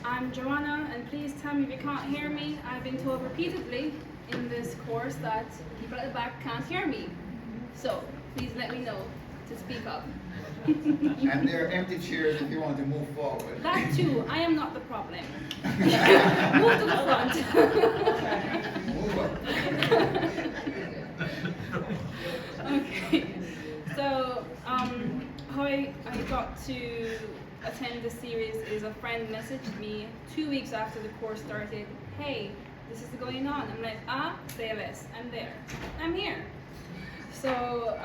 I'm Joanna, and please tell me if you can't hear me. I've been told repeatedly in this course that people at the back can't hear me. So please let me know to speak up. And there are empty chairs if you want to move forward. That too, I am not the problem. Move to the front. Move up. Okay, so how I got to attend the series is a friend messaged me 2 weeks after the course started. Hey, this is going on. I'm like, say less. I'm there. I'm here. So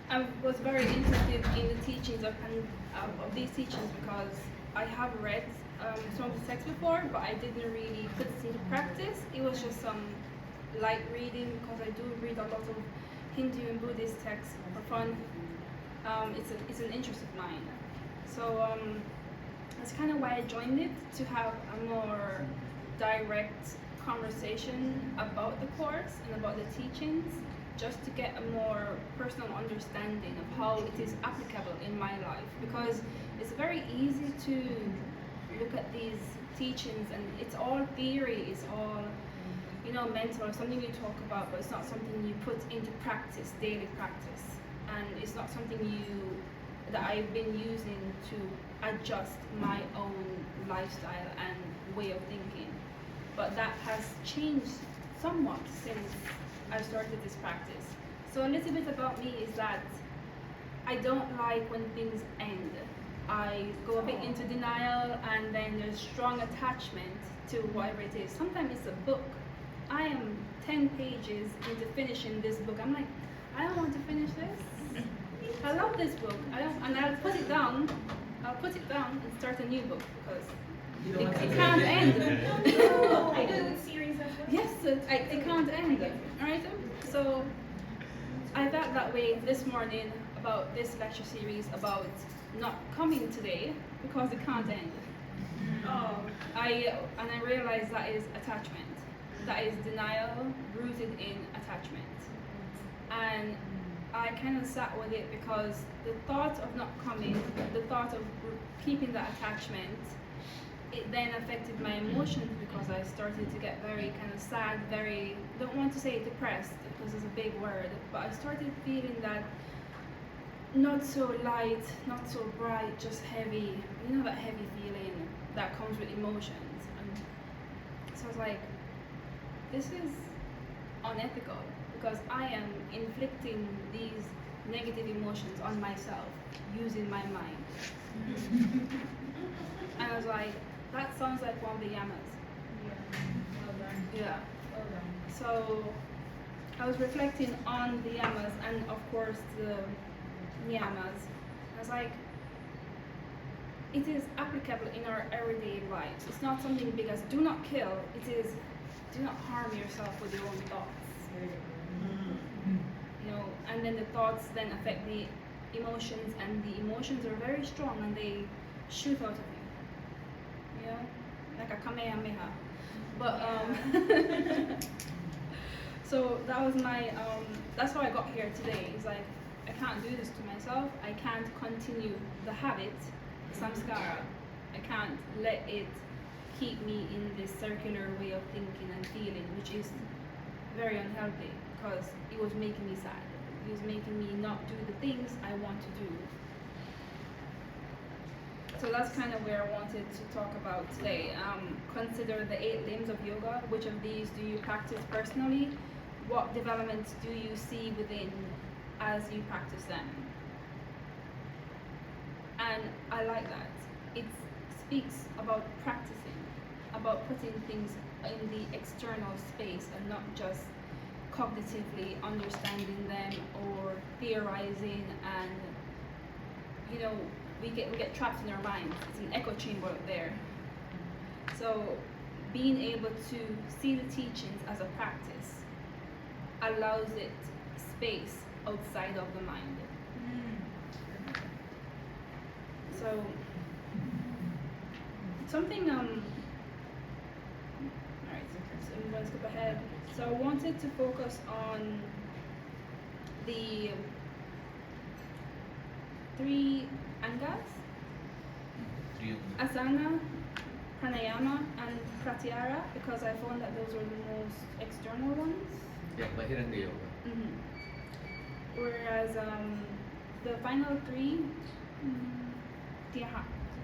I was very interested in the teachings of these teachings because I have read some of the texts before, but I didn't really put this into practice. It was just some light reading because I do read a lot of Hindu and Buddhist texts for fun. It's an interest of mine. So that's kind of why I joined it, to have a more direct conversation about the course and about the teachings, just to get a more personal understanding of how it is applicable in my life. Because it's very easy to look at these teachings and it's all theory, it's all mental, something you talk about, but it's not something you put into practice, daily practice. And it's not something that I've been using to adjust my own lifestyle and way of thinking. But that has changed somewhat since I started this practice. So a little bit about me is that I don't like when things end. I go a bit into denial, and then there's strong attachment to whatever it is. Sometimes it's a book. I am 10 pages into finishing this book. I'm like, I don't want to finish this. I love this book. And I'll put it down. And start a new book because it can't end. I do it with series as well. Yes, it can't end. Alright? So I felt that way this morning about this lecture series, about not coming today because it can't end. I realized that is attachment. That is denial rooted in attachment. And I kind of sat with it because the thought of not coming, the thought of keeping that attachment, it then affected my emotions because I started to get very kind of sad, don't want to say depressed because it's a big word, but I started feeling that not so light, not so bright, just heavy, that heavy feeling that comes with emotions. And so I was like, this is unethical because I am inflicting these negative emotions on myself using my mind. And I was like, that sounds like one of the yamas. Yeah. So I was reflecting on the yamas and of course the niyamas. I was like, it is applicable in our everyday lives. It's not something big as do not kill. It is do not harm yourself with your own thoughts. And then the thoughts then affect the emotions, and the emotions are very strong and they shoot out of you. Like a kamehameha. But so that was my that's how I got here today. It's like I can't do this to myself. I can't continue the habit, samskara. I can't let it keep me in this circular way of thinking and feeling, which is very unhealthy because it was making me sad. It was making me not do the things I want to do. So that's kind of where I wanted to talk about today. Consider the 8 limbs of yoga. Which of these do you practice personally? What developments do you see within as you practice them? And I like that. It speaks about practicing, about putting things in the external space and not just cognitively understanding them or theorizing, and we get trapped in our minds. It's an echo chamber out there. So being able to see the teachings as a practice allows it space outside of the mind. So something alright, so I'm going to skip ahead. So I wanted to focus on the 3 angas, asana, pranayama and pratyahara because I found that those were the most external ones. Yeah, Bahiranga Yoga. Hmm. Whereas the final three, dhyana,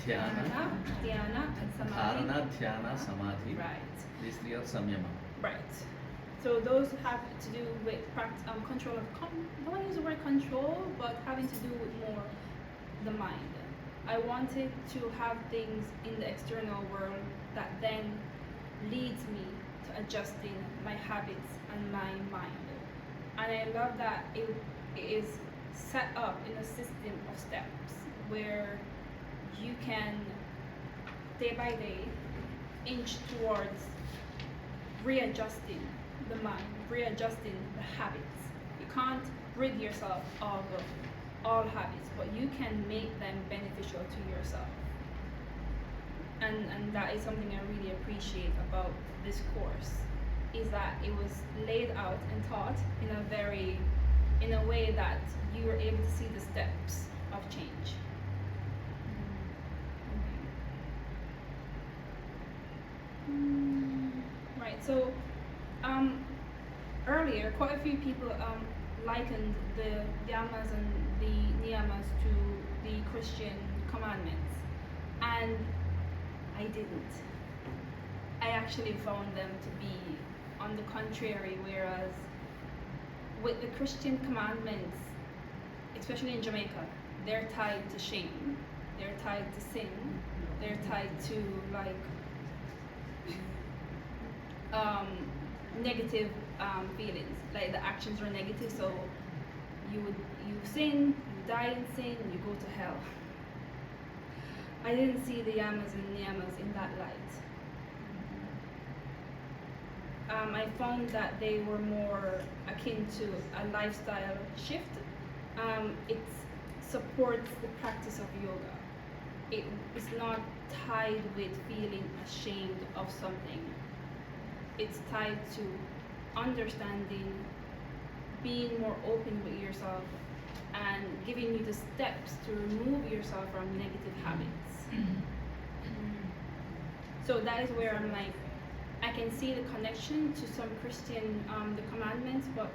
Dhyana, dhyana, and samadhi. Dharana, Dhyana, Samadhi. Right. These three are Samyama. Right. So those have to do with control of, don't want to use the word control, but having to do with more the mind. I wanted to have things in the external world that then leads me to adjusting my habits and my mind. And I love that it is set up in a system of steps where you can, day by day, inch towards readjusting the mind, readjusting the habits. You can't rid yourself of all habits, but you can make them beneficial to yourself. And that is something I really appreciate about this course, is that it was laid out and taught in a way that you were able to see the steps of change. Right, so earlier quite a few people likened the yamas and the niyamas to the Christian commandments, and I didn't. I actually found them to be on the contrary, whereas with the Christian commandments, especially in Jamaica, they're tied to shame, they're tied to sin, they're tied to like negative feelings, like the actions were negative, so you sin, you die in sin, you go to hell. I didn't see the yamas and niyamas in that light. I found that they were more akin to a lifestyle shift. It supports the practice of yoga. It is not tied with feeling ashamed of something. It's tied to understanding, being more open with yourself, and giving you the steps to remove yourself from negative habits. So that is where I'm like, I can see the connection to some Christian, the commandments, but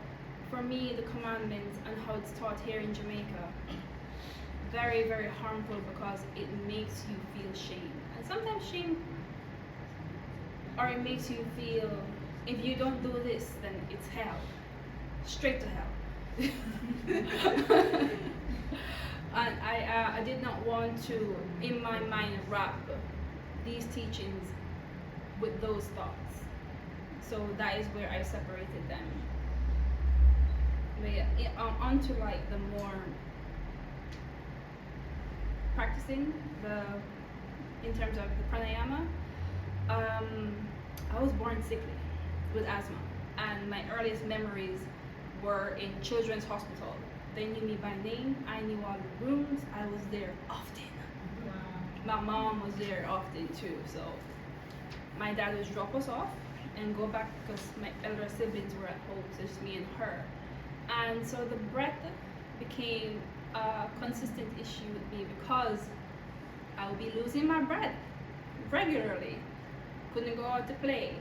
for me, the commandments and how it's taught here in Jamaica, very, very harmful because it makes you feel shame. And sometimes shame, or it makes you feel, if you don't do this, then it's hell. Straight to hell. And I did not want to, in my mind, wrap these teachings with those thoughts. So that is where I separated them. But yeah, onto like the more practicing in terms of the pranayama. I was born sickly with asthma, and my earliest memories were in children's hospital. They knew me by name. I knew all the rooms. I was there often. Wow. My mom was there often too. So my dad would drop us off and go back because my elder siblings were at home, so it's me and her. And so the breath became a consistent issue with me because I would be losing my breath regularly. Couldn't go out to play.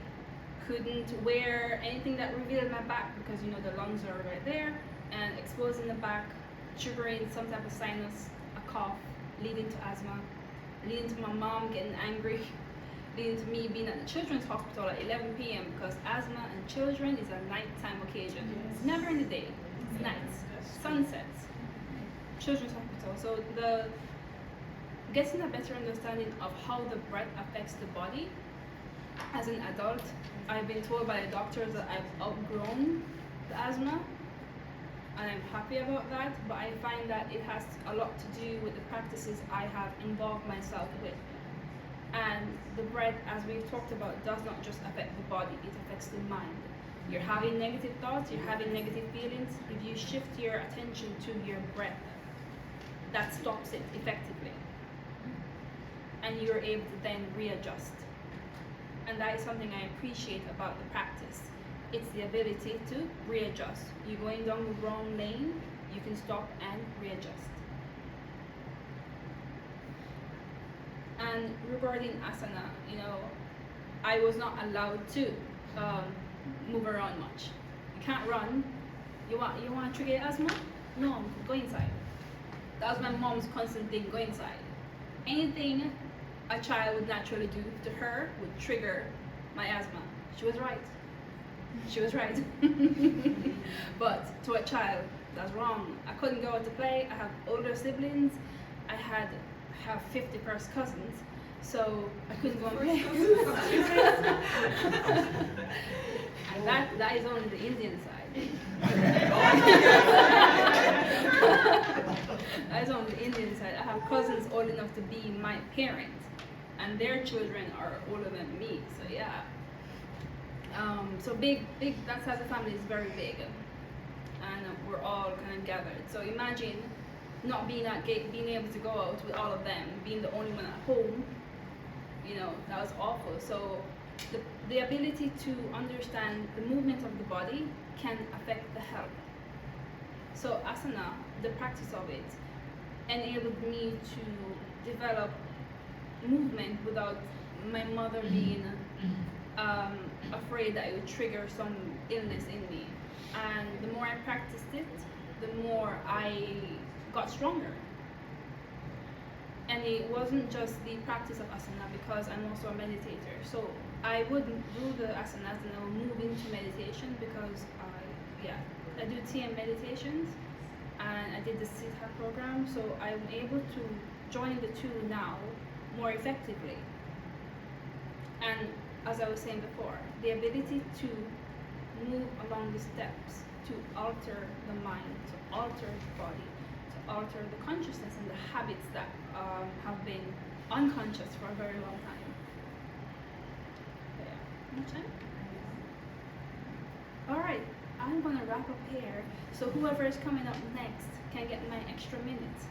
Couldn't wear anything that revealed my back because the lungs are right there, and exposing the back, triggering some type of sinus, a cough, leading to asthma, leading to my mom getting angry, leading to me being at the children's hospital at 11 p.m. because asthma and children is a nighttime occasion. It's never in the day, it's nights, sunsets, children's hospital. So getting a better understanding of how the breath affects the body. As an adult, I've been told by the doctors that I've outgrown the asthma, and I'm happy about that, but I find that it has a lot to do with the practices I have involved myself with. And the breath, as we've talked about, does not just affect the body, it affects the mind. You're having negative thoughts, you're having negative feelings. If you shift your attention to your breath, that stops it effectively. And you're able to then readjust. And that is something I appreciate about the practice. It's the ability to readjust. You're going down the wrong lane, you can stop and readjust. And And regarding asana, you know, I was not allowed to move around much. You can't run. You want to trigger asthma? No, go inside. That was my mom's constant thing, go inside. Anything a child would naturally do to her would trigger my asthma. She was right. She was right. But to a child, that's wrong. I couldn't go out to play. I have older siblings. I have 50 first cousins, so I couldn't go and play. And that is only the Indian side. That is on the Indian side. I have cousins old enough to be my parents, and their children are older than me. So yeah. So big. That side of the family is very big, and we're all kind of gathered. So imagine not being able to go out with all of them, being the only one at home. You know, that was awful. So the ability to understand the movement of the body can affect the health. So asana, the practice of it, enabled me to develop movement without my mother being afraid that it would trigger some illness in me. And the more I practiced it, the more I got stronger. And it wasn't just the practice of asana, because I'm also a meditator. So I would do the asanas and I would move into meditation, because I do TM meditations and I did the Siddha program, so I'm able to join the two now more effectively. And as I was saying before, the ability to move along the steps, to alter the mind, to alter the body, to alter the consciousness and the habits that have been unconscious for a very long time. Yeah. Much time? All right, I'm gonna wrap up here, so whoever is coming up next can get my extra minutes.